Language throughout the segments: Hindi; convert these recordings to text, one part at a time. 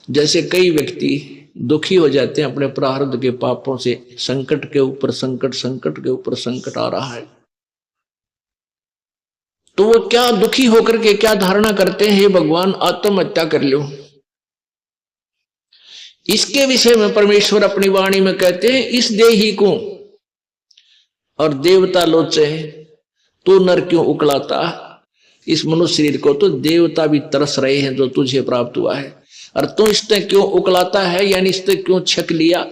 जैसे कई व्यक्ति दुखी हो जाते हैं अपने प्रारब्ध के पापों से, संकट के ऊपर संकट, संकट के ऊपर संकट आ रहा है, तो वो क्या दुखी होकर के क्या धारणा करते हैं, हे भगवान आत्महत्या कर लो। इसके विषय में परमेश्वर अपनी वाणी में कहते हैं, इस देही को और देवता लोचे तू नर क्यों उकलाता, इस मनुष्य शरीर को तो देवता भी तरस रहे हैं जो तुझे प्राप्त हुआ है, और तू इसने क्यों उकलाता है, यानी इसने क्यों छक लिया।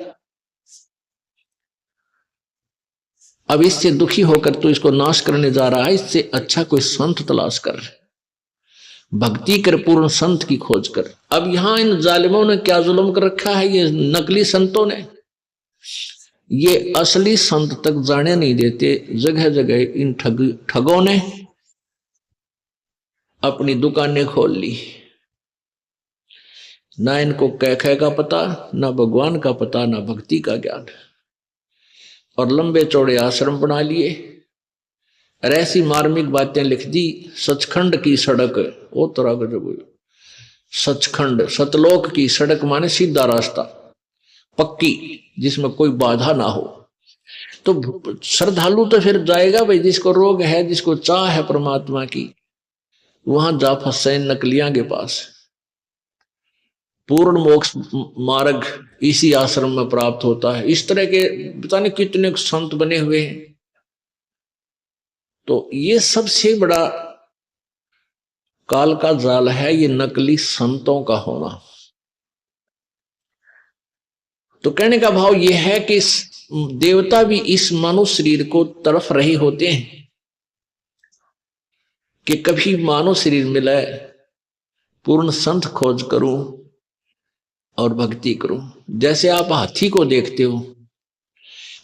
अब इससे दुखी होकर तू इसको नाश करने जा रहा है, इससे अच्छा कोई संत तलाश कर, भक्ति कर, पूर्ण संत की खोज कर। अब यहां इन जालिमों ने क्या जुल्म कर रखा है, ये नकली संतों ने, ये असली संत तक जाने नहीं देते। जगह जगह इन ठगों ने अपनी दुकानें खोल ली, ना इनको कह का पता, ना भगवान का पता, ना भक्ति का ज्ञान, और लंबे चौड़े आश्रम बना लिए और ऐसी मार्मिक बातें लिख दी। सचखंड की सड़क, वो तरह का जब सचखंड सतलोक की सड़क माने सीधा रास्ता, पक्की, जिसमें कोई बाधा ना हो। तो श्रद्धालु तो फिर जाएगा भाई, जिसको रोग है, जिसको चाह है परमात्मा की, वहां जा फंसे नकलियां के पास। पूर्ण मोक्ष मार्ग इसी आश्रम में प्राप्त होता है। इस तरह के पता नहीं कितने संत बने हुए हैं। तो ये सबसे बड़ा काल का जाल है, ये नकली संतों का होना। तो कहने का भाव यह है कि देवता भी इस मानव शरीर को तरफ रहे होते हैं कि कभी मानव शरीर मिले, पूर्ण संत खोज करूं और भक्ति करूं। जैसे आप हाथी को देखते हो,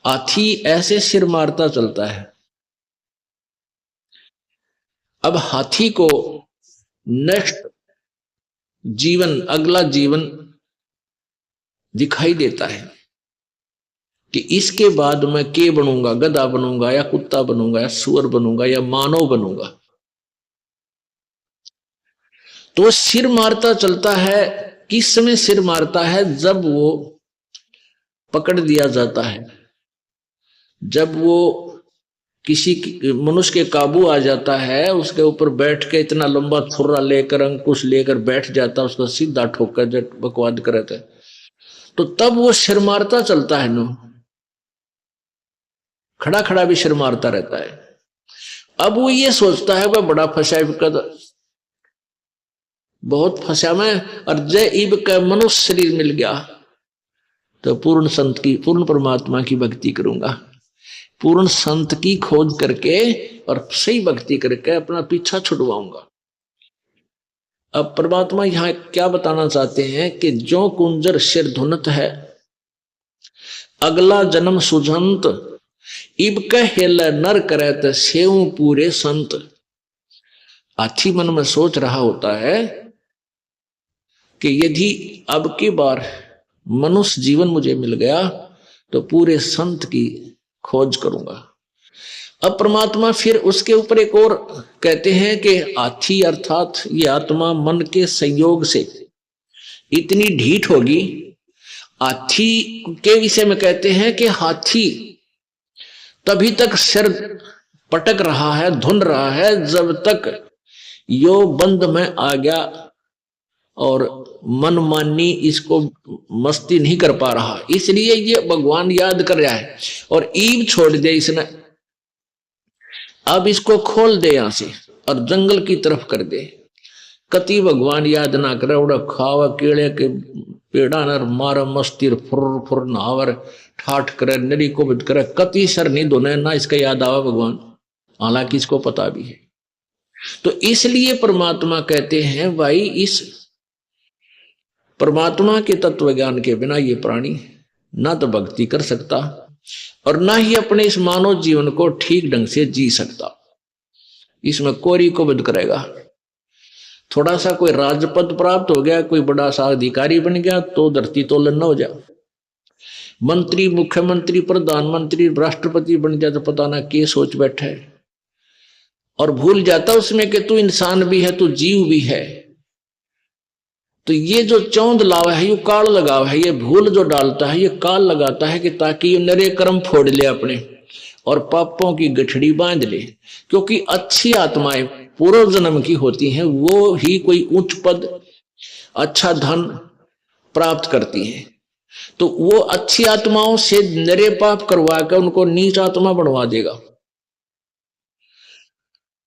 हाथी ऐसे सिर मारता चलता है। अब हाथी को नेक्स्ट जीवन, अगला जीवन दिखाई देता है कि इसके बाद मैं के बनूंगा, गधा बनूंगा या कुत्ता बनूंगा या सुअर बनूंगा या मानव बनूंगा। तो सिर मारता चलता है। किस समय सिर मारता है? जब वो पकड़ दिया जाता है, जब वो किसी मनुष्य के काबू आ जाता है, उसके ऊपर बैठ के इतना लंबा थुर्रा लेकर, अंकुश लेकर बैठ जाता है, उसको सीधा ठोकर जब बकवाद करता है, तो तब वो सिर मारता चलता है। नो खड़ा खड़ा भी सिर मारता रहता है। अब वो ये सोचता है वह बड़ा फंसा है, बहुत फंसा मैं, और जय इब का मनुष्य शरीर मिल गया तो पूर्ण संत की, पूर्ण परमात्मा की भक्ति करूंगा। पूर्ण संत की खोज करके और सही भक्ति करके अपना पीछा छुड़वाऊंगा। अब परमात्मा यहां क्या बताना चाहते हैं कि जो कुंजर सिर धुनत है, अगला जन्म सुजंत, इब कहेल नर करत सेव पूरे संत। हाथी मन में सोच रहा होता है कि यदि अब की बार मनुष्य जीवन मुझे मिल गया तो पूरे संत की खोज करूंगा। अब परमात्मा फिर उसके ऊपर एक और कहते हैं कि हाथी अर्थात ये आत्मा मन के संयोग से इतनी ढीठ होगी। हाथी के विषय में कहते हैं कि हाथी तभी तक सिर पटक रहा है, धुन रहा है, जब तक यो बंद में आ गया और मनमानी इसको मस्ती नहीं कर पा रहा। इसलिए ये भगवान याद कर रहा है और ईब छोड़ दे इसने। अब इसको खोल दे यहां से और जंगल की तरफ कर दे। कति भगवान याद ना करे, उड़ा खावा केड़े के पेड़ा नर मार मस्ती फुर फुर नहावर ठाठ करे, नरी को बिद करे, कति सर नहीं दोने ना इसका याद आवा भगवान, हालांकि इसको पता भी है। तो इसलिए परमात्मा कहते हैं भाई, इस परमात्मा के तत्व ज्ञान के बिना ये प्राणी ना तो भक्ति कर सकता और ना ही अपने इस मानव जीवन को ठीक ढंग से जी सकता। इसमें कोरी को बद करेगा। थोड़ा सा कोई राजपद प्राप्त हो गया, कोई बड़ा सा अधिकारी बन गया तो धरती तोलन न हो जाए। मंत्री, मुख्यमंत्री, प्रधानमंत्री, राष्ट्रपति बन जाए तो पता ना क्या सोच बैठा है और भूल जाता उसमें कि तू इंसान भी है, तू जीव भी है। तो ये जो चौंध लावा है, ये काल लगाव है, ये भूल जो डालता है, ये काल लगाता है कि ताकि ये नरे कर्म फोड़ ले अपने और पापों की गठड़ी बांध ले। क्योंकि अच्छी आत्माएं पूर्व जन्म की होती हैं, वो ही कोई उच्च पद, अच्छा धन प्राप्त करती हैं। तो वो अच्छी आत्माओं से नरे पाप करवा कर उनको नीच आत्मा बनवा देगा।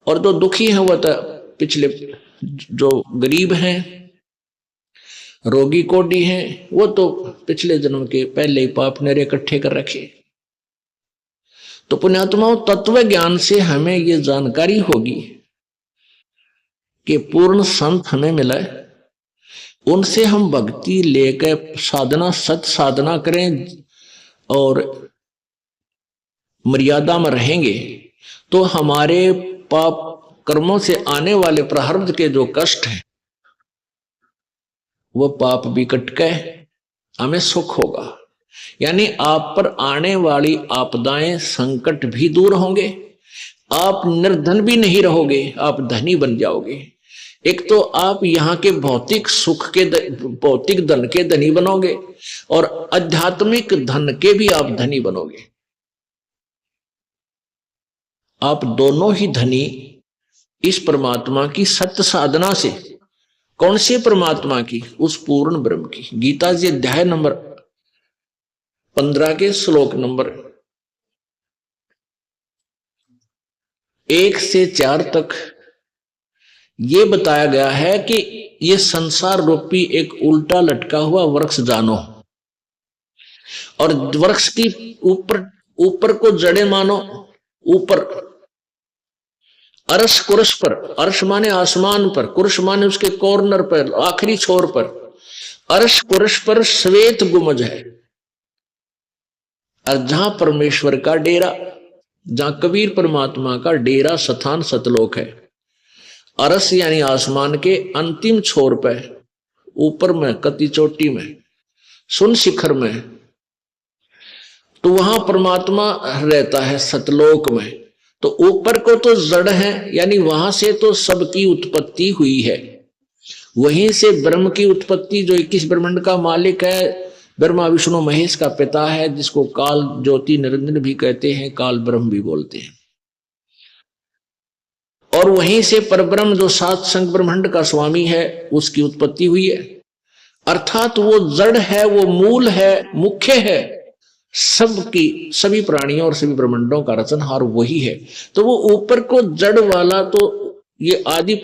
और जो दुखी है वह तो पिछले, जो गरीब हैं, रोगी कोडी हैं, वो तो पिछले जन्म के पहले ही पाप नरे इकट्ठे कर रखे। तो पुण्यात्माओं, तत्व ज्ञान से हमें ये जानकारी होगी कि पूर्ण संत हमें मिला है, उनसे हम भक्ति लेकर साधना, सत साधना करें और मर्यादा में रहेंगे, तो हमारे पाप कर्मों से आने वाले प्रारब्ध के जो कष्ट हैं, वो पाप भी कट के हमें सुख होगा। यानी आप पर आने वाली आपदाएं, संकट भी दूर होंगे, आप निर्धन भी नहीं रहोगे, आप धनी बन जाओगे। एक तो आप यहाँ के भौतिक सुख के, भौतिक धन के धनी बनोगे, और आध्यात्मिक धन के भी आप धनी बनोगे। आप दोनों ही धनी इस परमात्मा की सत्य साधना से। कौन से परमात्मा की? उस पूर्ण ब्रह्म की। गीता जी अध्याय नंबर 15 के श्लोक नंबर 1 से 4 तक ये बताया गया है कि ये संसार रूपी एक उल्टा लटका हुआ वृक्ष जानो, और वृक्ष की ऊपर ऊपर को जड़े मानो, ऊपर अर्श कुर्श पर, अर्श माने आसमान पर, कुर्श माने उसके कॉर्नर पर, आखिरी छोर पर, अर्श कुर्श पर श्वेत गुमज है। और जहां परमेश्वर का डेरा, जहां कबीर परमात्मा का डेरा स्थान सतलोक है, अरस यानी आसमान के अंतिम छोर पे, ऊपर में कति चोटी में, सुन शिखर में, तो वहां परमात्मा रहता है सतलोक में। तो ऊपर को तो जड़ है, यानी वहां से तो सबकी उत्पत्ति हुई है, वहीं से ब्रह्म की उत्पत्ति, जो 21 ब्रह्मांड का मालिक है, ब्रह्मा विष्णु महेश का पिता है, जिसको काल ज्योति निरंजन भी कहते हैं, काल ब्रह्म भी बोलते हैं। और वहीं से परब्रह्म जो सात संग ब्रह्मांड का स्वामी है, उसकी उत्पत्ति हुई है। अर्थात वो जड़ है, वो मूल है, मुख्य है सबकी, सभी प्राणियों और सभी ब्रह्मांडों का रचनहार वही है। तो वो ऊपर को जड़ वाला, तो ये आदि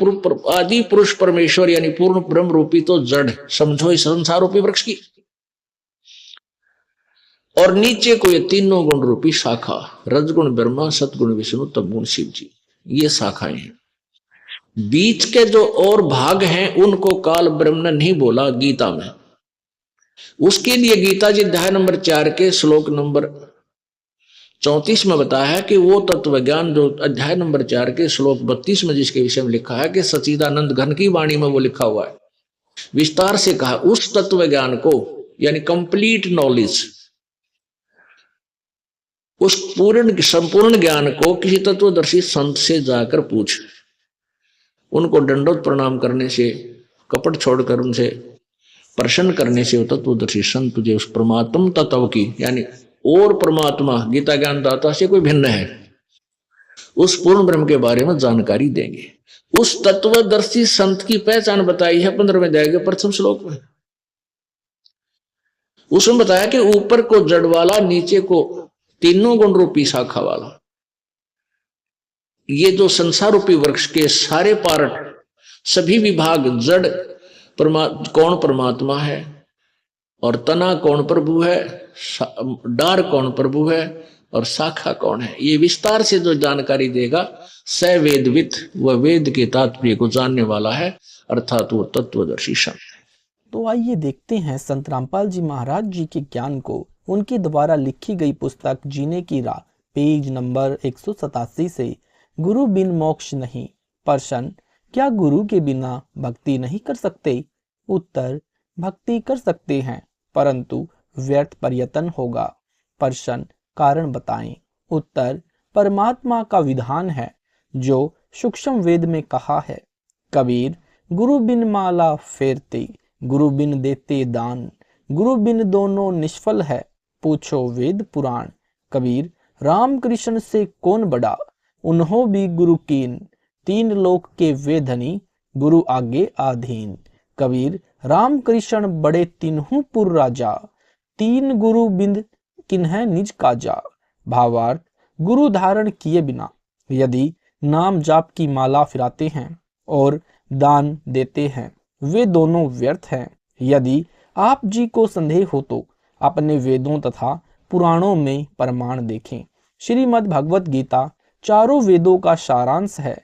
पुरुष परमेश्वर यानी पूर्ण ब्रह्म रूपी तो जड़ समझो इस संसार रूपी वृक्ष की, और नीचे को ये तीनों गुण रूपी शाखा, रजगुण ब्रह्मा, सतगुण विष्णु, तमगुण शिव जी, ये शाखाएं हैं। बीच के जो और भाग हैं उनको काल ब्रह्म ने नहीं बोला गीता में। उसके लिए गीता जी अध्याय नंबर 4 के श्लोक नंबर 34 में बताया है कि वो तत्व ज्ञान जो अध्याय नंबर 4 के श्लोक 32 में जिसके विषय में लिखा है कि सच्चिदानंद घन की वाणी में वो लिखा हुआ है, विस्तार से कहा, उस तत्व ज्ञान को यानी कंप्लीट नॉलेज, उस पूर्ण संपूर्ण ज्ञान को किसी तत्वदर्शी संत से जाकर पूछ। उनको दंडोत प्रणाम करने से, कपट छोड़कर उनसे प्रसन्न करने से, तत्वदर्शी संत तुझे उस परमात्म तत्व की, यानी और परमात्मा गीता ज्ञान दाता से कोई भिन्न है, उस पूर्ण ब्रह्म के बारे में जानकारी देंगे। उस तत्वदर्शी संत की पहचान बताई है 15वें अध्याय के प्रथम श्लोक में। उसमें बताया कि ऊपर को जड़ वाला, नीचे को तीनों गुण रूपी शाखा वाला, ये जो संसार रूपी वृक्ष के सारे पार्ट, सभी विभाग, जड़ कौन परमात्मा है, और तना कौन प्रभु है, डार कौन प्रभु है, और शाखा कौन है, ये विस्तार से जो जानकारी देगा स वेदवित, वह वेद के तात्पर्य को जानने वाला है, अर्थात वो तत्वदर्शी संत है। तो आइए देखते हैं संत रामपाल जी महाराज जी के ज्ञान को उनके द्वारा लिखी गई पुस्तक जीने की राह, पेज नंबर 187 से। गुरु बिन मोक्ष नहीं। प्रश्न, क्या गुरु के बिना भक्ति नहीं कर सकते? उत्तर, भक्ति कर सकते हैं परंतु व्यर्थ प्रयत्न होगा। प्रश्न, कारण बताएं। उत्तर, परमात्मा का विधान है जो सूक्ष्म वेद में कहा है, कबीर गुरु बिन माला फेरते गुरु बिन देते दान, गुरु बिन दोनों निष्फल है, पूछो वेद पुराण। कबीर राम कृष्ण से कौन बड़ा, उन्हों भी गुरु कीन, तीन लोक के वे धनी, गुरु आगे आधीन। कबीर राम कृष्ण बड़े तीनों पुर राजा, तीन गुरु बिंद किन्ह निज काजा। भावार्थ, गुरु धारण किए बिना यदि नाम जाप की माला फिराते हैं और दान देते हैं, वे दोनों व्यर्थ हैं। यदि आप जी को संदेह हो तो अपने वेदों तथा पुराणों में प्रमाण देखें। श्रीमद् भगवत गीता चारों वेदों का सारांश है।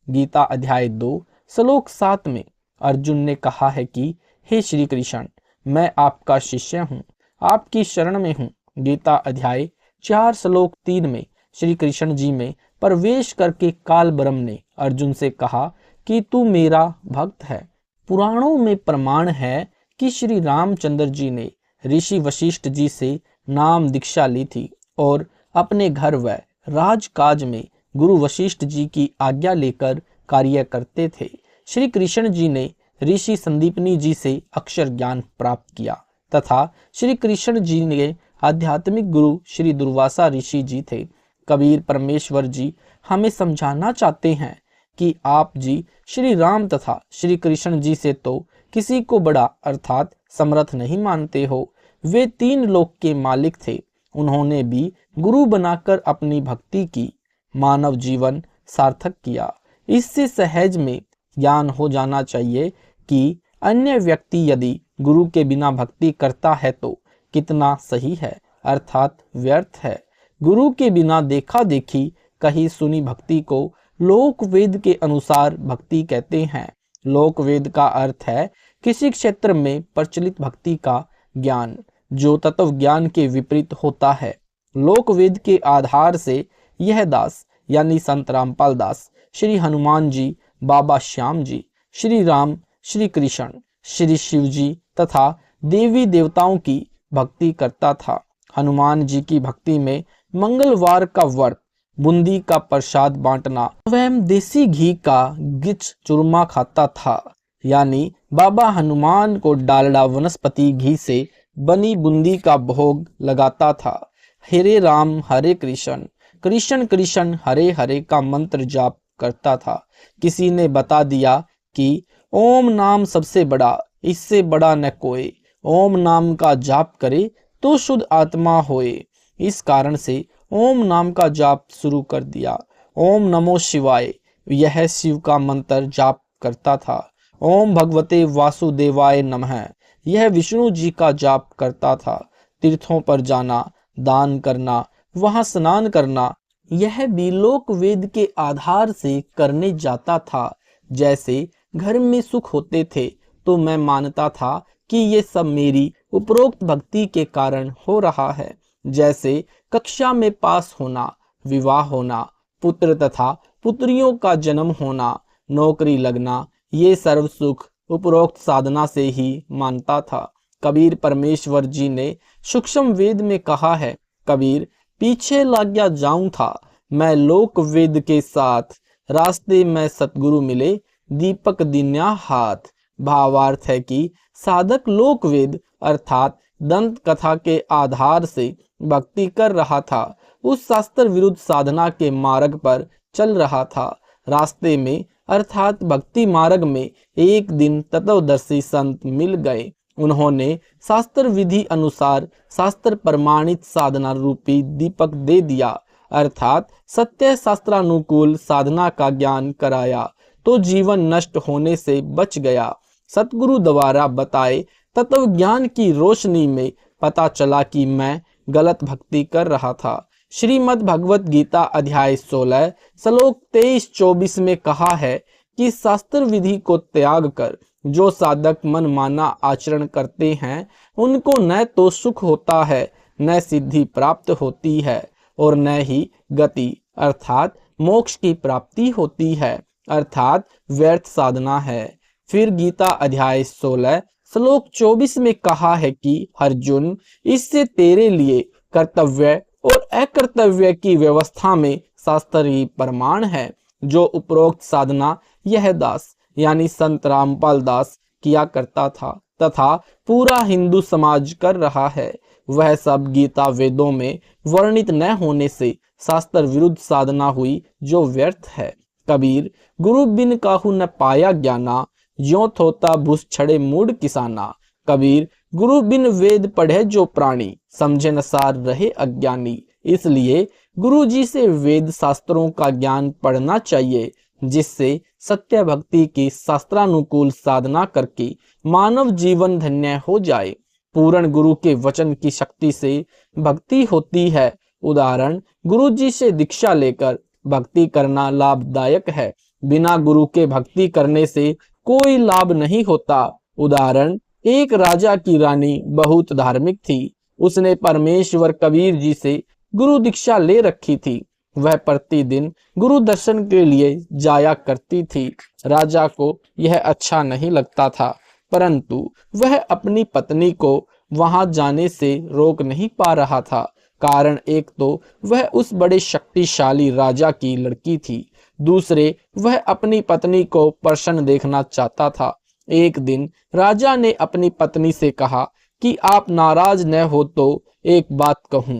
गीता अध्याय 2 श्लोक 7 में अर्जुन ने कहा है कि हे श्री कृष्ण, मैं आपका शिष्य हूँ, आपकी शरण में हूँ। गीता अध्याय 4 श्लोक 3 में श्री कृष्ण जी में प्रवेश करके काल ब्रह्म ने अर्जुन से कहा कि तू मेरा भक्त है। पुराणों में प्रमाण है कि श्री रामचंद्र जी ने ऋषि वशिष्ठ जी से नाम दीक्षा ली थी और अपने घर व राजकाज में गुरु वशिष्ठ जी की आज्ञा लेकर कार्य करते थे। श्री कृष्ण जी ने ऋषि संदीपनी जी से अक्षर ज्ञान प्राप्त किया तथा श्री कृष्ण जी ने आध्यात्मिक गुरु श्री दुर्वासा ऋषि जी थे। कबीर परमेश्वर जी हमें समझाना चाहते हैं कि आप जी श्री राम तथा श्री कृष्ण जी से तो किसी को बड़ा अर्थात समर्थ नहीं मानते हो। वे तीन लोक के मालिक थे। उन्होंने भी गुरु बनाकर अपनी भक्ति की, मानव जीवन सार्थक किया। इससे सहज में ज्ञान हो जाना चाहिए कि अन्य व्यक्ति यदि गुरु के बिना भक्ति करता है तो कितना सही है अर्थात व्यर्थ है। गुरु के बिना देखा देखी कही सुनी भक्ति को लोक वेद के अनुसार भक्ति कहते हैं। लोक वेद का अर्थ है किसी क्षेत्र में प्रचलित भक्ति का ज्ञान जो तत्व ज्ञान के विपरीत होता है। लोक वेद के आधार से यह दास यानी संत रामपाल दास श्री हनुमान जी, बाबा श्याम जी, श्री राम, श्री कृष्ण, श्री शिव जी तथा देवी देवताओं की भक्ति करता था। हनुमान जी की भक्ति में मंगलवार का व्रत, बूंदी का प्रसाद बांटना, स्वयं देसी घी का गिच चूरमा खाता था। यानी बाबा हनुमान को डालडा वनस्पति घी से बनी बूंदी का भोग लगाता था। हरे राम हरे कृष्ण, कृष्ण कृष्ण हरे हरे का मंत्र जाप करता था। किसी ने बता दिया कि ओम नाम सबसे बड़ा, इससे बड़ा न कोई, ओम नाम का जाप करे तो शुद्ध आत्मा होए। इस कारण से ओम नाम का जाप शुरू कर दिया। ओम नमो शिवाय, यह शिव का मंत्र जाप करता था। ओम भगवते वासुदेवाय नमः, यह विष्णु जी का जाप करता था। तीर्थों पर जाना, दान करना, वहां स्नान करना, यह भी लोक वेद के आधार से करने जाता था। जैसे घर में सुख होते थे तो मैं मानता था कि ये सब मेरी उपरोक्त भक्ति के कारण हो रहा है। जैसे कक्षा में पास होना, विवाह होना, पुत्र तथा पुत्रियों का जन्म होना, नौकरी लगना, ये सर्व सुख उपरोक्त साधना से ही मानता था। कबीर परमेश्वर जी ने सूक्ष्म वेद में कहा है, कबीर पीछे लग गया जाऊं था मैं लोक वेद के साथ, रास्ते में सतगुरु मिले दीपक दिन्या हाथ। भावार्थ है कि साधक लोक वेद अर्थात दंत कथा के आधार से भक्ति कर रहा था। उस शास्त्र विरुद्ध साधना के मार्ग पर चल रहा था। रास्ते में अर्थात भक्ति मार्ग में एक दिन तत्वदर्शी संत मिल गए। उन्होंने शास्त्र विधि अनुसार शास्त्र प्रमाणित साधना रूपी दीपक दे दिया अर्थात सत्य शास्त्रानुकूल साधना का ज्ञान कराया तो जीवन नष्ट होने से बच गया। सतगुरु द्वारा बताए तत्व ज्ञान की रोशनी में पता चला कि मैं गलत भक्ति कर रहा था। श्रीमद् भगवत गीता अध्याय 16 श्लोक 23-24 में कहा है कि शास्त्र विधि को त्याग कर जो साधक मन माना आचरण करते हैं उनको न तो सुख होता है, न सिद्धि प्राप्त होती है और न ही गति अर्थात मोक्ष की प्राप्ति होती है अर्थात व्यर्थ साधना है। फिर गीता अध्याय 16 श्लोक 24 में कहा है कि अर्जुन, इससे तेरे लिए कर्तव्य और अकर्तव्य की व्यवस्था में शास्त्र ही प्रमाण है। जो उपरोक्त साधना यह दास यानी संत रामपाल दास किया करता था तथा पूरा हिंदू समाज कर रहा है, वह सब गीता वेदों में वर्णित न होने से शास्त्र विरुद्ध साधना हुई जो व्यर्थ है। कबीर गुरु बिन काहू न पाया ज्ञाना, ज्यों थोता भूस छड़े मूड किसाना। कबीर गुरु बिन वेद पढ़े जो प्राणी, समझे न सार रहे अज्ञानी। इसलिए गुरु जी से वेद शास्त्रों का ज्ञान पढ़ना चाहिए, जिससे सत्य भक्ति की शास्त्रानुकूल साधना करके मानव जीवन धन्य हो जाए। पूर्ण गुरु के वचन की शक्ति से भक्ति होती है। उदाहरण, गुरु जी से दीक्षा लेकर भक्ति करना लाभदायक है। बिना गुरु के भक्ति करने से कोई लाभ नहीं होता। उदाहरण, एक राजा की रानी बहुत धार्मिक थी। उसने परमेश्वर कबीर जी से गुरु दीक्षा ले रखी थी। वह प्रतिदिन गुरु दर्शन के लिए जाया करती थी। राजा को यह अच्छा नहीं लगता था, परंतु वह अपनी पत्नी को वहां जाने से रोक नहीं पा रहा था। कारण एक तो वह उस बड़े शक्तिशाली राजा की लड़की थी, दूसरे वह अपनी पत्नी को प्रसन्न देखना चाहता था। एक दिन राजा ने अपनी पत्नी से कहा कि आप नाराज न हो तो एक बात कहूं।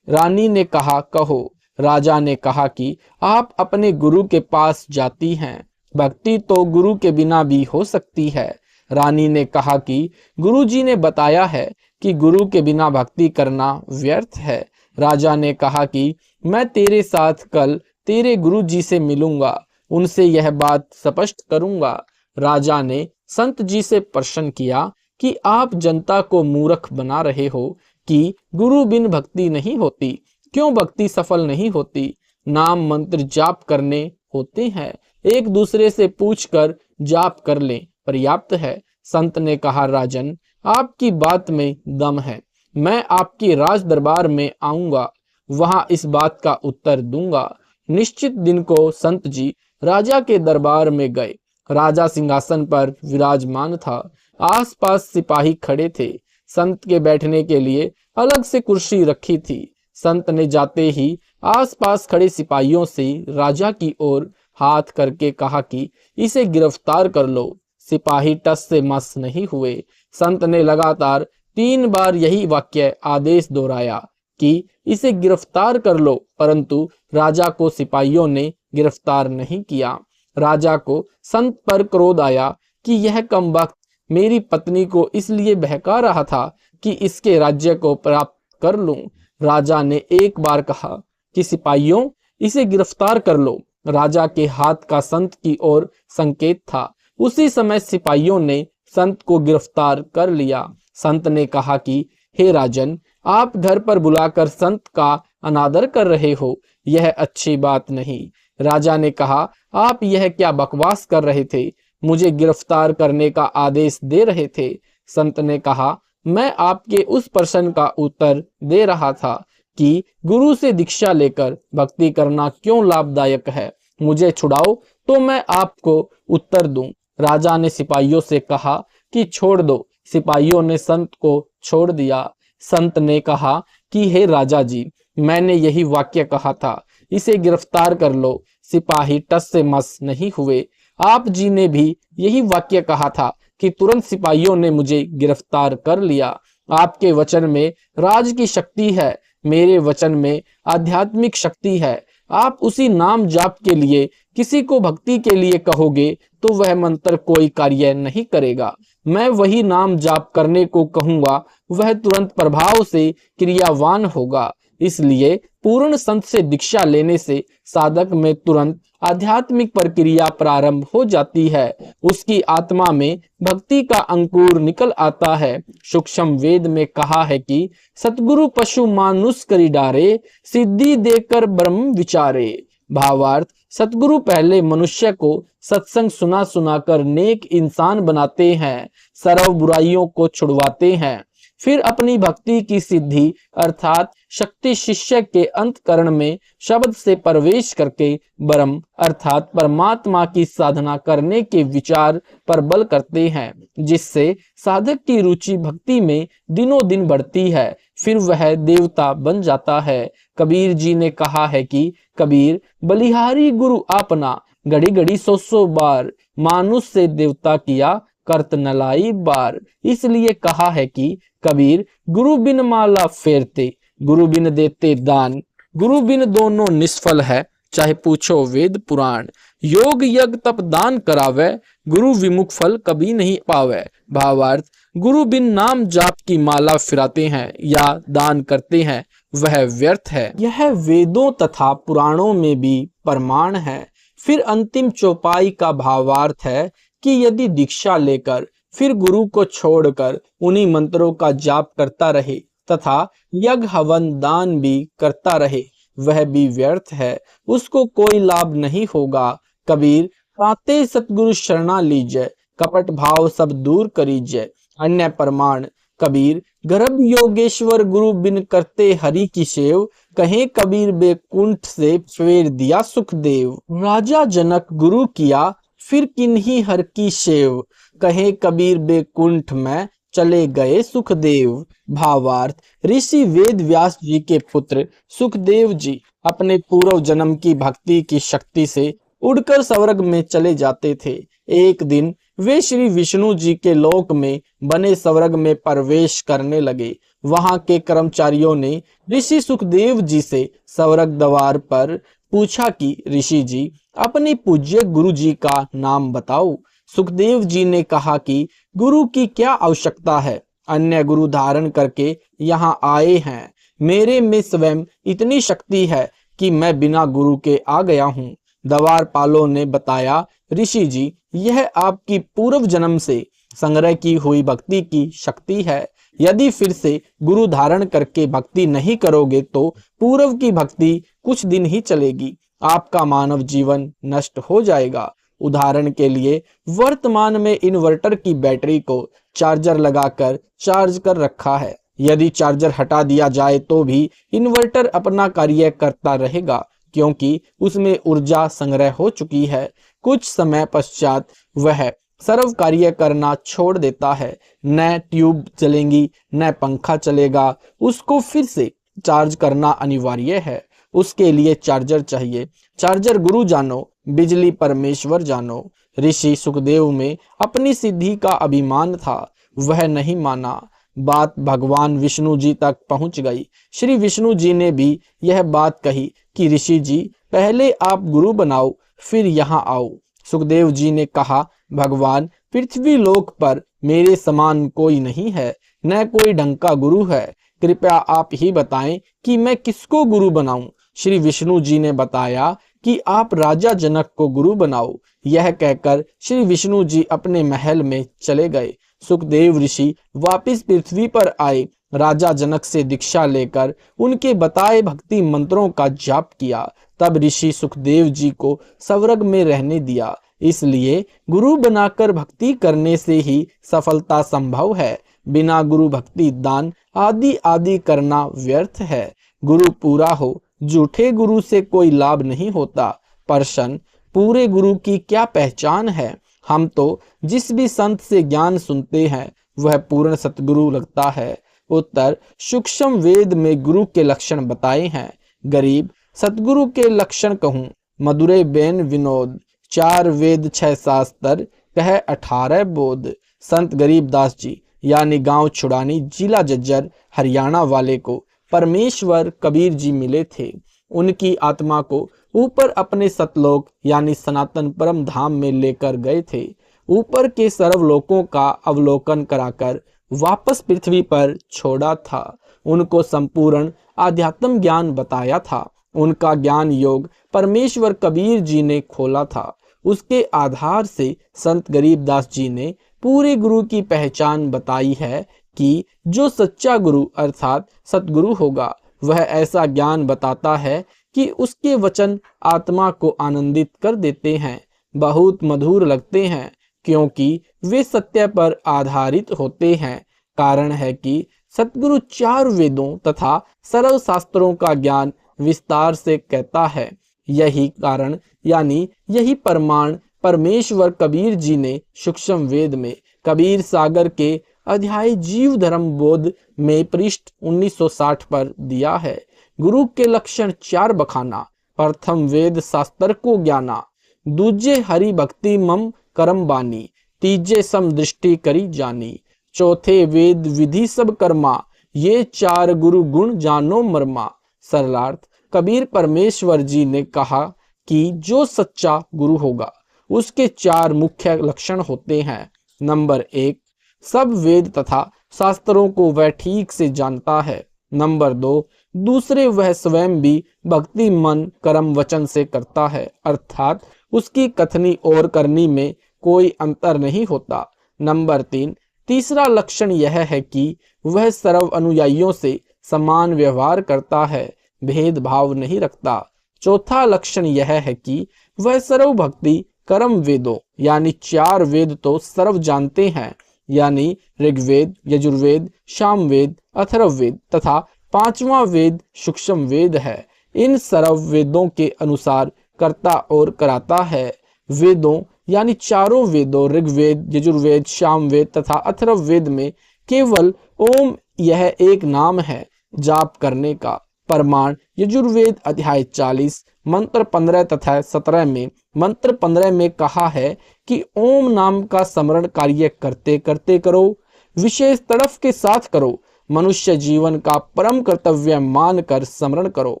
रानी ने कहा, कहो। राजा ने कहा कि आप अपने गुरु के पास जाती हैं, भक्ति तो गुरु के बिना भी हो सकती है। रानी ने कहा कि गुरुजी ने बताया है कि गुरु के बिना भक्ति करना व्यर्थ है। राजा ने कहा कि मैं तेरे साथ कल तेरे गुरुजी से मिलूंगा, उनसे यह बात स्पष्ट करूंगा। राजा ने संत जी से प्रश्न किया कि आप जनता को मूर्ख बना रहे हो कि गुरु बिन भक्ति नहीं होती। क्यों भक्ति सफल नहीं होती? नाम मंत्र जाप करने होते हैं, एक दूसरे से पूछकर जाप कर लें, पर्याप्त है। संत ने कहा, राजन, आपकी बात में दम है। मैं आपके राज दरबार में आऊंगा, वहां इस बात का उत्तर दूंगा। निश्चित दिन को संत जी राजा के दरबार में गए। राजा सिंहासन पर विराजमान था। आसपास सिपाही खड़े थे। संत के बैठने के लिए अलग से कुर्सी रखी थी। संत ने जाते ही आसपास खड़े सिपाहियों से राजा की ओर हाथ करके कहा कि इसे गिरफ्तार कर लो। सिपाही टस से मस नहीं हुए। संत ने लगातार 3 बार यही वाक्य आदेश दोहराया कि इसे गिरफ्तार कर लो, परंतु राजा को सिपाहियों ने गिरफ्तार नहीं किया। राजा को संत पर क्रोध आया कि यह कमबख्त मेरी पत्नी को इसलिए बहका रहा था कि इसके राज्य को प्राप्त कर लूं। राजा ने एक बार कहा कि सिपाहियों, इसे गिरफ्तार कर लो। राजा के हाथ का संत की ओर संकेत था। उसी समय सिपाहियों ने संत को गिरफ्तार कर लिया। संत ने कहा कि हे राजन, आप घर पर बुलाकर संत का अनादर कर रहे हो, यह अच्छी बात नहीं। राजा ने कहा, आप यह क्या बकवास कर रहे थे? मुझे गिरफ्तार करने का आदेश दे रहे थे। संत ने कहा, मैं आपके उस प्रश्न का उत्तर दे रहा था कि गुरु से दीक्षा लेकर भक्ति करना क्यों लाभदायक है। मुझे छुड़ाओ तो मैं आपको उत्तर दूं। राजा ने सिपाहियों से कहा कि छोड़ दो। सिपाहियों ने संत को छोड़ दिया। संत ने कहा कि हे राजा जी, मैंने यही वाक्य कहा था, इसे गिरफ्तार कर लो। सिपाही टस से मस नहीं हुए। आप जी ने भी यही वाक्य कहा था कि तुरंत सिपाहियों ने मुझे गिरफ्तार कर लिया। आपके वचन में राज की शक्ति है, मेरे वचन में आध्यात्मिक शक्ति है। आप उसी नाम जाप के लिए किसी को भक्ति के लिए कहोगे तो वह मंत्र कोई कार्य नहीं करेगा। मैं वही नाम जाप करने को कहूंगा, वह तुरंत प्रभाव से क्रियावान होगा। इसलिए पूर्ण संत से दीक्षा लेने से साधक में तुरंत आध्यात्मिक प्रक्रिया प्रारंभ हो जाती है। उसकी आत्मा में भक्ति का अंकुर निकल आता है। सूक्ष्म वेद में कहा है कि सतगुरु पशु मानुष करी डारे, सिद्धि देकर ब्रह्म विचारे। भावार्थ, सतगुरु पहले मनुष्य को सत्संग सुना सुनाकर नेक इंसान बनाते हैं, सर्व बुराइयों को छुड़वाते हैं, फिर अपनी भक्ति की सिद्धि अर्थात शक्ति शिष्य के अंतकरण में शब्द से प्रवेश करके ब्रह्म अर्थात परमात्मा की साधना करने के विचार पर बल करते हैं, जिससे साधक की रुचि भक्ति में दिनों दिन बढ़ती है। फिर वह देवता बन जाता है। कबीर जी ने कहा है कि कबीर बलिहारी गुरु आपना, घड़ी घड़ी 100 बार मानुष से देवता किया करत न लाई बार। इसलिए कहा है कि कबीर गुरु बिन माला फेरते, गुरु बिन देते दान, गुरु बिन दोनों निष्फल है, चाहे पूछो वेद पुराण। योग यज्ञ तप दान करावे, गुरु विमुख फल कभी नहीं पावे। भावार्थ, गुरु बिन नाम जाप की माला फिराते हैं या दान करते हैं, वह व्यर्थ है। यह वेदों तथा पुराणों में भी प्रमाण है। फिर अंतिम चौपाई का भावार्थ है कि यदि दीक्षा लेकर फिर गुरु को छोड़कर उन्हीं मंत्रों का जाप करता रहे तथा यज्ञ हवन दान भी करता रहे, वह भी व्यर्थ है, उसको कोई लाभ नहीं होगा। कबीर पाते सतगुरु शरणा लीजय, कपट भाव सब दूर करीजय। अन्य प्रमाण, कबीर गर्भ योगेश्वर गुरु बिन करते हरि की सेव, कहे कबीर बेकुंठ से फेर दिया सुखदेव। राजा जनक गुरु किया फिर किन्हीं हर की सेव, कहे कबीर बेकुंठ में चले गए सुखदेव। भावार्थ, ऋषि वेद व्यास जी के पुत्र सुखदेव जी अपने पूर्व जन्म की भक्ति की शक्ति से उड़कर स्वर्ग में चले जाते थे। एक दिन वे श्री विष्णु जी के लोक में बने स्वर्ग में प्रवेश करने लगे। वहां के कर्मचारियों ने ऋषि सुखदेव जी से स्वर्ग द्वार पर पूछा कि ऋषि जी, अपने पूज्य गुरु जी का नाम बताओ। सुखदेव जी ने कहा कि गुरु की क्या आवश्यकता है, अन्य गुरु धारण करके यहाँ आए हैं। मेरे में स्वयं इतनी शक्ति है कि मैं बिना गुरु के आ गया हूँ। द्वारपालों ने बताया, ऋषि जी, यह आपकी पूर्व जन्म से संग्रह की हुई भक्ति की शक्ति है। यदि फिर से गुरु धारण करके भक्ति नहीं करोगे तो पूर्व की भक्ति कुछ दिन ही चलेगी, आपका मानव जीवन नष्ट हो जाएगा। उदाहरण के लिए वर्तमान में इन्वर्टर की बैटरी को चार्जर लगाकर चार्ज कर रखा है। यदि चार्जर हटा दिया जाए तो भी इन्वर्टर अपना कार्य करता रहेगा, क्योंकि उसमें ऊर्जा संग्रह हो चुकी है। कुछ समय पश्चात वह सर्व कार्य करना छोड़ देता है। न ट्यूब चलेंगी न पंखा चलेगा, उसको फिर से चार्ज करना अनिवार्य है। उसके लिए चार्जर चाहिए। चार्जर गुरु जानो, बिजली परमेश्वर जानो। ऋषि सुखदेव में अपनी सिद्धि का अभिमान था, वह नहीं माना। बात भगवान विष्णु जी तक पहुंच गई। श्री विष्णु जी ने भी यह बात कही कि ऋषि जी, पहले आप गुरु बनाओ फिर यहाँ आओ। सुखदेव जी ने कहा, भगवान, पृथ्वी लोक पर मेरे समान कोई नहीं है, न कोई ढंग का गुरु है। कृपया आप ही बताएं कि मैं किसको गुरु बनाऊं। श्री विष्णु जी ने बताया कि आप राजा जनक को गुरु बनाओ। यह कहकर श्री विष्णु जी अपने महल में चले गए। सुखदेव ऋषि वापिस पृथ्वी पर आए। राजा जनक से दीक्षा लेकर उनके बताए भक्ति मंत्रों का जाप किया। तब ऋषि सुखदेव जी को स्वर्ग में रहने दिया। इसलिए गुरु बनाकर भक्ति करने से ही सफलता संभव है। बिना गुरु भक्ति दान आदि आदि करना व्यर्थ है। गुरु पूरा हो, झूठे गुरु से कोई लाभ नहीं होता। प्रश्न, पूरे गुरु की क्या पहचान है? हम तो जिस भी संत से ज्ञान सुनते हैं वह पूर्ण सतगुरु लगता है। उत्तर, सूक्ष्म वेद में गुरु के लक्षण बताए हैं। गरीब, सतगुरु के लक्षण कहूँ, मधुरे बेन विनोद, 4 वेद 6 शास्त्र, कह 18 बोध। संत गरीबदास जी यानी गांव छुड़ानी, जिला जज्जर, हरियाणा वाले को परमेश्वर कबीर जी मिले थे। उनकी आत्मा को ऊपर अपने सतलोक यानी सनातन परम धाम में लेकर गए थे। ऊपर के सर्वलोकों का अवलोकन कराकर वापस पृथ्वी पर छोड़ा था। उनको संपूर्ण आध्यात्म ज्ञान बताया था। उनका ज्ञान योग परमेश्वर कबीर जी ने खोला था। उसके आधार से संत गरीबदास जी ने पूरे गुरु की पहचान बताई है कि जो सच्चा गुरु अर्थात सतगुरु होगा वह ऐसा ज्ञान बताता है कि उसके वचन आत्मा को आनंदित कर देते हैं, बहुत मधुर लगते हैं, क्योंकि वे सत्य पर आधारित होते हैं। कारण है कि सतगुरु 4 वेदों तथा सर्व शास्त्रों का ज्ञान विस्तार से कहता है। यही कारण यानी यही प्रमाण परमेश्वर कबीर जी ने सूक्ष्म वेद में कबीर सागर के अध्याय जीव धर्म बोध में पृष्ठ 1960 पर दिया है। गुरु के लक्षण 4 बखाना। प्रथम, वेद शास्त्र को ज्ञाना। दूजे, हरि भक्ति मम करम बानी। तीजे सम दृष्टि करी जानी। चौथे वेद विधि सब कर्मा, ये चार गुरु गुण जानो मर्मा। सरलार्थ, कबीर परमेश्वर जी ने कहा कि जो सच्चा गुरु होगा उसके चार मुख्य लक्षण होते हैं। नंबर 1, सब वेद तथा शास्त्रों को वह ठीक से जानता है। नंबर 2, दूसरे वह स्वयं भी भक्ति मन कर्म वचन से करता है, अर्थात उसकी कथनी और करनी में कोई अंतर नहीं होता। नंबर 3, तीसरा लक्षण यह है कि वह सर्व अनुयायियों से समान व्यवहार करता है, भेदभाव नहीं रखता। चौथा लक्षण यह है कि वह सर्व भक्ति कर्म वेदों यानी चार वेद तो सर्व जानते हैं, यानी ऋग्वेद, यजुर्वेद, सामवेद, अथर्ववेद तथा पांचवा वेद सूक्ष्म वेद है। इन सर्व वेदों के अनुसार करता और कराता है। वेदों यानी चारों वेदों ऋग्वेद, यजुर्वेद, सामवेद तथा अथर्ववेद में केवल ओम यह एक नाम है जाप करने का। प्रमाण यजुर्वेद अध्याय 40 मंत्र 15 तथा 17 में मंत्र 15 में कहा है कि ओम नाम का स्मरण कार्य करते करते करो, विशेष तड़फ के साथ करो, मनुष्य जीवन का परम कर्तव्य मानकर स्मरण करो।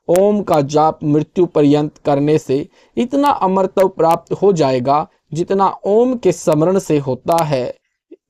ओम का जाप मृत्यु पर्यंत करने से इतना अमरत्व प्राप्त हो जाएगा जितना ओम के स्मरण से होता है।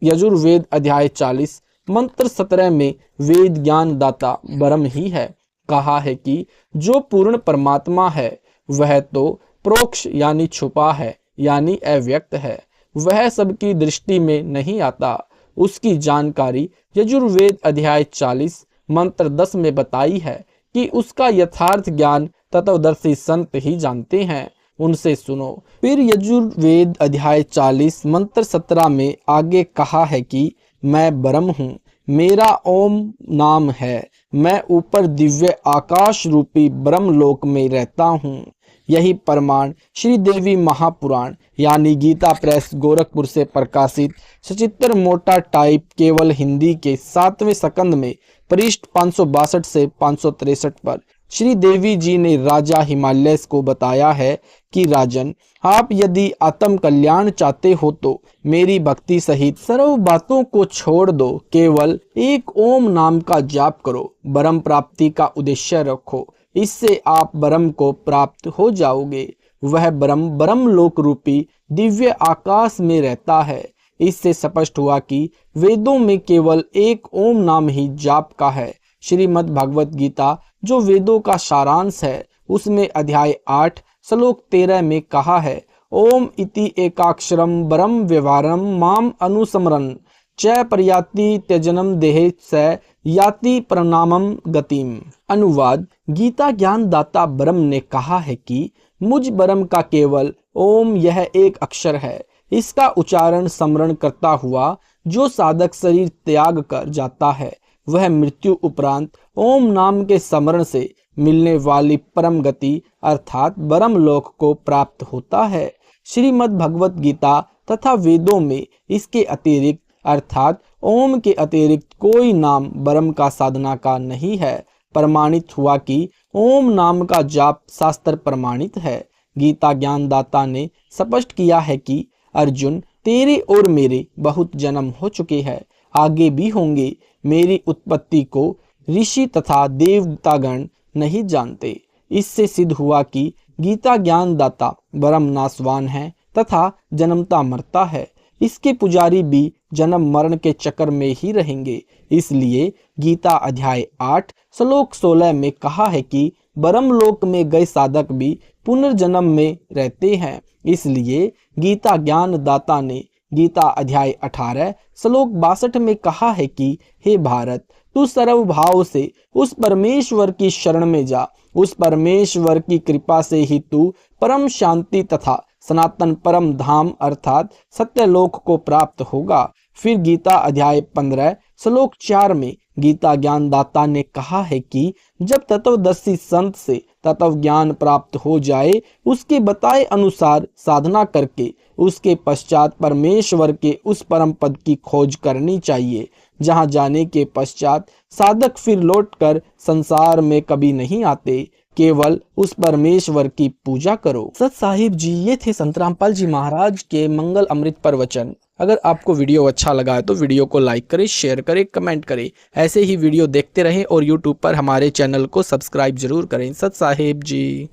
यजुर्वेद अध्याय 40 मंत्र 17 में वेद ज्ञान दाता ब्रह्म ही है। कहा है कि जो पूर्ण परमात्मा है वह तो प्रोक्ष यानी छुपा है, यानी अव्यक्त है, वह सबकी दृष्टि में नहीं आता। उसकी जानकारी यजुर्वेद अध्याय 40 मंत्र 10 में बताई है कि उसका यथार्थ ज्ञान तत्वदर्शी संत ही जानते हैं, उनसे सुनो। फिर यजुर्वेद अध्याय 40 मंत्र 17 में आगे कहा है कि मैं ब्रह्म हूँ, मेरा ओम नाम है, मैं ऊपर दिव्य आकाश रूपी ब्रह्मलोक में रहता हूँ। यही प्रमाण श्री देवी महापुराण यानी गीता प्रेस गोरखपुर से प्रकाशित सचित्र मोटा टाइप केवल हिंदी के 7वें स्कंद में पृष्ठ 562 से 563 पर श्री देवी जी ने राजा हिमालय को बताया है कि राजन, आप यदि आत्म कल्याण चाहते हो तो मेरी भक्ति सहित सर्व बातों को छोड़ दो, केवल एक ओम नाम का जाप करो, ब्रह्म प्राप्ति का उद्देश्य रखो, इससे आप ब्रह्म को प्राप्त हो जाओगे। वह ब्रह्म लोक रूपी दिव्य आकाश में रहता है। इससे स्पष्ट हुआ कि वेदों में केवल एक ओम नाम ही जाप का है। श्रीमद् भगवत गीता जो वेदों का सारांश है उसमें अध्याय 8 श्लोक 13 में कहा है, ओम इति एकाक्षरम ब्रह्म व्यवहारम माम अनुस्मरन् च प्रयाति त्यजनम देहे स याति प्रणामम गतिम। अनुवाद, गीता ज्ञान दाता ब्रह्म ने कहा है कि मुझ ब्रह्म का केवल ओम यह एक अक्षर है। इसका उच्चारण स्मरण करता हुआ जो साधक शरीर त्याग कर जाता है वह मृत्यु उपरांत ओम नाम के स्मरण से मिलने वाली परम गति अर्थात ब्रह्म लोक को प्राप्त होता है। श्रीमद् भगवत गीता तथा वेदों में इसके अतिरिक्त अर्थात ओम के अतिरिक्त कोई नाम ब्रह्म का साधना का नहीं है। प्रमाणित हुआ कि ओम नाम का जाप शास्त्र प्रमाणित है। गीता ज्ञान दाता ने स्पष्ट किया है कि अर्जुन, तेरे और मेरे बहुत जन्म हो चुके हैं, आगे भी होंगे। मेरी उत्पत्ति को ऋषि तथा देवतागण नहीं जानते। इससे सिद्ध हुआ कि गीता ज्ञान दाता ब्रह्म नाशवान है तथा जन्मता मरता है। इसके पुजारी भी जन्म मरण के चक्कर में ही रहेंगे। इसलिए गीता अध्याय 8 श्लोक 16 में कहा है कि ब्रह्मलोक में गए साधक भी पुनर्जन्म में रहते हैं। इसलिए गीता ज्ञान दाता ने गीता अध्याय 18 श्लोक 62 में कहा है कि हे भारत, तू सर्व भाव से उस परमेश्वर की शरण में जा। उस परमेश्वर की कृपा से ही तू परम शांति तथा सनातन परम धाम अर्थात सत्यलोक को प्राप्त होगा। फिर गीता अध्याय 15 श्लोक 4 में गीता ज्ञान दाता ने कहा है कि जब तत्वदर्शी संत से तत्व ज्ञान प्राप्त हो जाए, उसके बताए अनुसार साधना करके उसके पश्चात परमेश्वर के उस परम पद की खोज करनी चाहिए, जहां जाने के पश्चात साधक फिर लौटकर संसार में कभी नहीं आते। केवल उस परमेश्वर की पूजा करो। सत साहिब जी, ये थे संत रामपाल जी महाराज के मंगल अमृत प्रवचन। अगर आपको वीडियो अच्छा लगा है तो वीडियो को लाइक करें, शेयर करें, कमेंट करें। ऐसे ही वीडियो देखते रहें और यूट्यूब पर हमारे चैनल को सब्सक्राइब जरूर करें। सत साहिब जी।